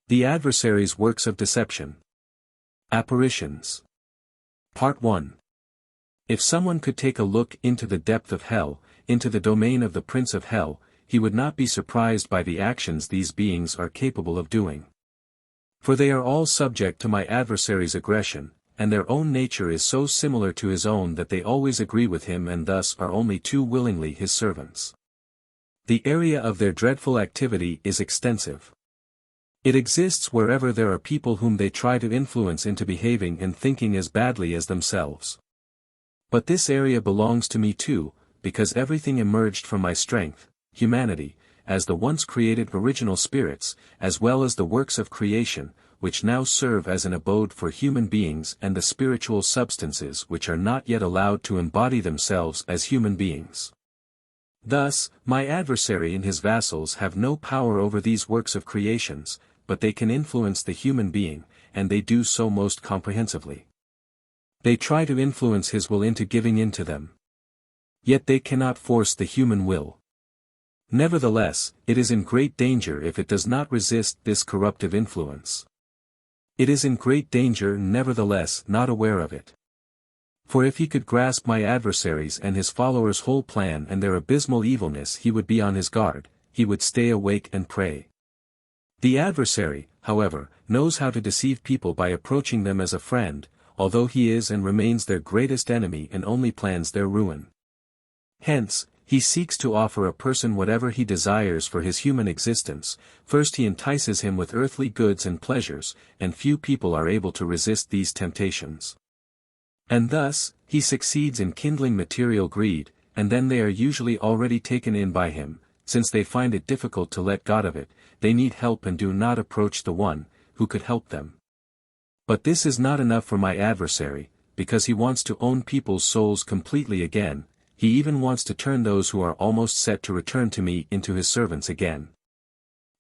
The adversary's works of deception. Apparitions. Part 1. If someone could take a look into the depth of hell, into the domain of the Prince of Hell, he would not be surprised by the actions these beings are capable of doing. For they are all subject to my adversary's aggression, and their own nature is so similar to his own that they always agree with him and thus are only too willingly his servants. The area of their dreadful activity is extensive. It exists wherever there are people whom they try to influence into behaving and thinking as badly as themselves. But this area belongs to me too, because everything emerged from my strength, humanity, as the once created original spirits, as well as the works of creation, which now serve as an abode for human beings and the spiritual substances which are not yet allowed to embody themselves as human beings. Thus, my adversary and his vassals have no power over these works of creations, but they can influence the human being, and they do so most comprehensively. They try to influence his will into giving in to them. Yet they cannot force the human will. Nevertheless, it is in great danger if it does not resist this corruptive influence. It is in great danger nevertheless not aware of it. For if he could grasp my adversary's and his followers' whole plan and their abysmal evilness, he would be on his guard, he would stay awake and pray. The adversary, however, knows how to deceive people by approaching them as a friend, although he is and remains their greatest enemy and only plans their ruin. Hence, he seeks to offer a person whatever he desires for his human existence. First he entices him with earthly goods and pleasures, and few people are able to resist these temptations. And thus, he succeeds in kindling material greed, and then they are usually already taken in by him. Since they find it difficult to let go of it, they need help and do not approach the one who could help them. But this is not enough for my adversary, because he wants to own people's souls completely again. He even wants to turn those who are almost set to return to me into his servants again.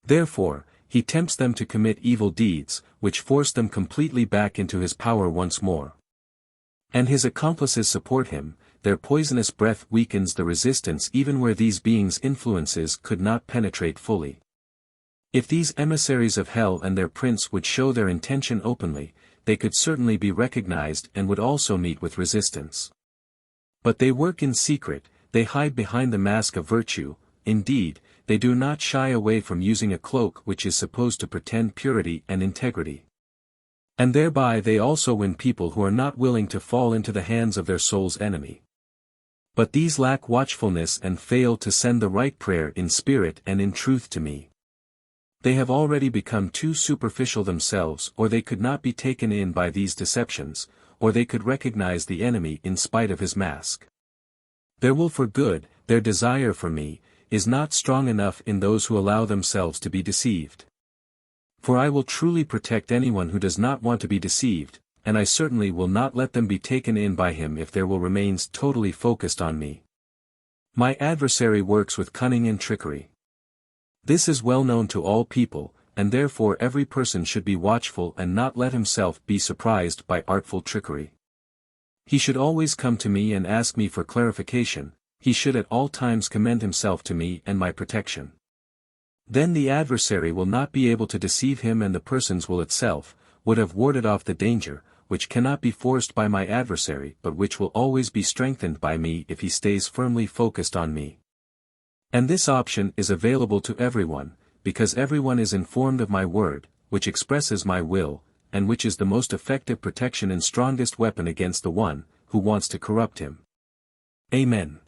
Therefore, he tempts them to commit evil deeds, which force them completely back into his power once more. And his accomplices support him. Their poisonous breath weakens the resistance even where these beings' influences could not penetrate fully. If these emissaries of hell and their prince would show their intention openly, they could certainly be recognized and would also meet with resistance. But they work in secret, they hide behind the mask of virtue. Indeed, they do not shy away from using a cloak which is supposed to pretend purity and integrity. And thereby they also win people who are not willing to fall into the hands of their soul's enemy. But these lack watchfulness and fail to send the right prayer in spirit and in truth to me. They have already become too superficial themselves, or they could not be taken in by these deceptions, or they could recognize the enemy in spite of his mask. Their will for good, their desire for me, is not strong enough in those who allow themselves to be deceived. For I will truly protect anyone who does not want to be deceived, and I certainly will not let them be taken in by him if their will remains totally focused on me. My adversary works with cunning and trickery. This is well known to all people, and therefore every person should be watchful and not let himself be surprised by artful trickery. He should always come to me and ask me for clarification. He should at all times commend himself to me and my protection. Then the adversary will not be able to deceive him, and the person's will itself would have warded off the danger, which cannot be forced by my adversary but which will always be strengthened by me if he stays firmly focused on me. And this option is available to everyone, because everyone is informed of my word, which expresses my will, and which is the most effective protection and strongest weapon against the one who wants to corrupt him. Amen.